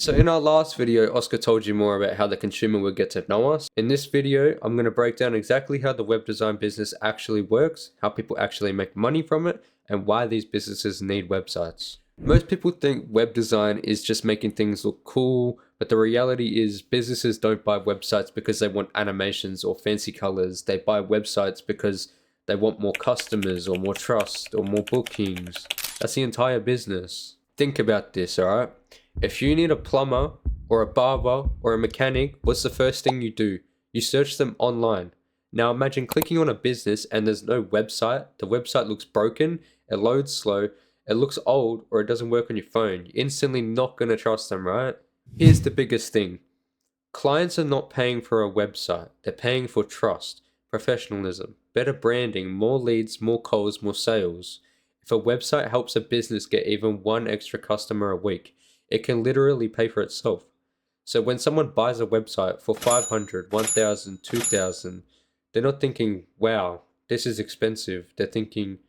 So in our last video, Oscar told you more about how the consumer will get to know us. In this video, I'm going to break down exactly how the web design business actually works, how people actually make money from it, and why these businesses need websites. Most people think web design is just making things look cool, but the reality is businesses don't buy websites because they want animations or fancy colors. They buy websites because they want more customers or more trust or more bookings. That's the entire business. Think about this, alright? If you need a plumber or a barber or a mechanic, what's the first thing you do? You search them online. Now imagine clicking on a business and there's no website. The website looks broken, it loads slow, it looks old, or it doesn't work on your phone. You're instantly not going to trust them, right? Here's the biggest thing. Clients are not paying for a website. They're paying for trust, professionalism, better branding, more leads, more calls, more sales. If a website helps a business get even one extra customer a week, it can literally pay for itself. So when someone buys a website for 500, 1,000, 2,000, they're not thinking, wow, this is expensive. They're thinking,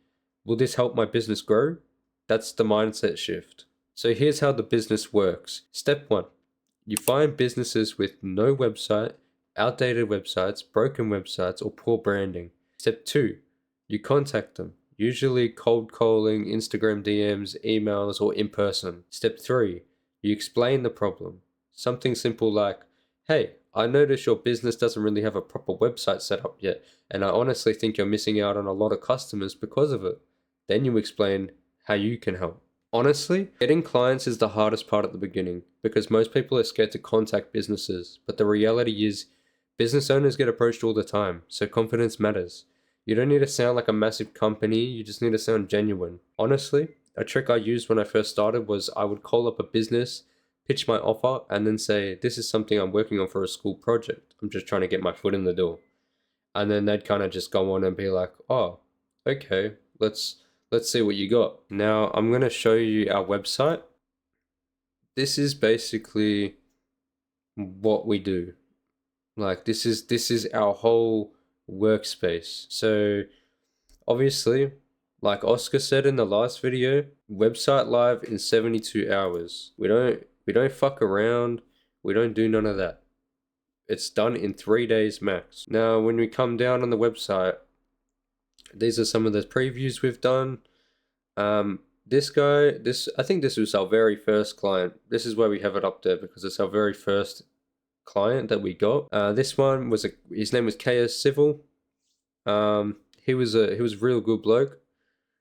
will this help my business grow? That's the mindset shift. So here's how the business works. Step 1. You find businesses with no website, outdated websites, broken websites, or poor branding. Step 2. You contact them, usually cold calling, Instagram DMs, emails, or in person. Step 3. You explain the problem. Something simple like, hey, I notice your business doesn't really have a proper website set up yet, and I honestly think you're missing out on a lot of customers because of it. Then you explain how you can help. Honestly, getting clients is the hardest part at the beginning because most people are scared to contact businesses, but the reality is business owners get approached all the time, so confidence matters. You don't need to sound like a massive company, you just need to sound genuine. Honestly, a trick I used when I first started was I would call up a business, pitch my offer, and then say, this is something I'm working on for a school project. I'm just trying to get my foot in the door. And then they'd kind of just go on and be like, oh, okay, let's see what you got. Now I'm going to show you our website. This is basically what we do. Like this is our whole workspace. So obviously, like Oscar said in the last video, website live in 72 hours. We don't fuck around. We don't do none of that. It's done in 3 days max. Now, when we come down on the website, these are some of the previews we've done. I think this was our very first client. This is why we have it up there because it's our very first client that we got. This one was his name was KS Civil. He was a real good bloke.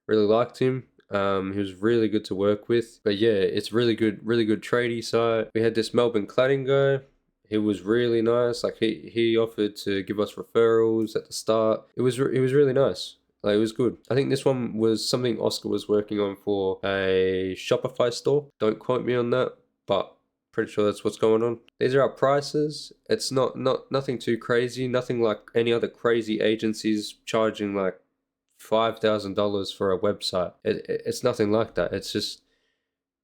Really liked him. He was really good to work with. But yeah, it's really good tradie site. We had this Melbourne cladding guy. He was really nice. Like he offered to give us referrals at the start. He was really nice. Like, it was good. I think this one was something Oscar was working on for a Shopify store. Don't quote me on that, but pretty sure that's what's going on. These are our prices. It's nothing too crazy. Nothing like any other crazy agencies charging like $5,000 for a website. It's nothing like that. It's just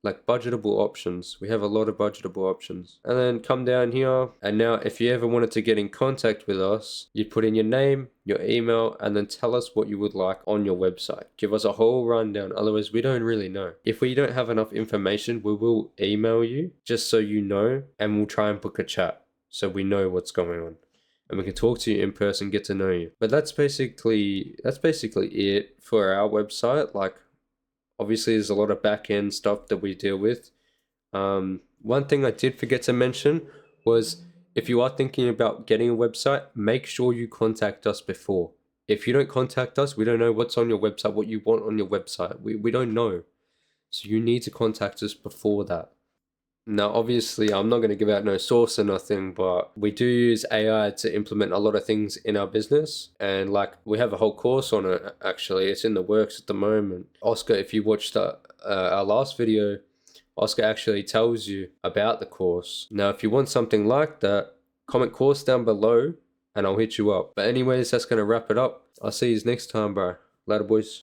like budgetable options. We have a lot of budgetable options. And then come down here, and now if you ever wanted to get in contact with us, you put in your name, your email, and then tell us what you would like on your website. Give us a whole rundown, otherwise we don't really know. If we don't have enough information, we will email you just so you know, and we'll try and book a chat so we know what's going on. And we can talk to you in person, get to know you. But that's basically it for our website. Like, obviously, there's a lot of back-end stuff that we deal with. One thing I did forget to mention was if you are thinking about getting a website, make sure you contact us before. If you don't contact us, we don't know what's on your website, what you want on your website. We don't know. So you need to contact us before that. Now, obviously, I'm not going to give out no source or nothing, but we do use AI to implement a lot of things in our business. And like, we have a whole course on it, actually. It's in the works at the moment. Oscar, if you watched our last video, Oscar actually tells you about the course. Now, if you want something like that, comment course down below and I'll hit you up. But anyways, that's going to wrap it up. I'll see you next time, bro. Later, boys.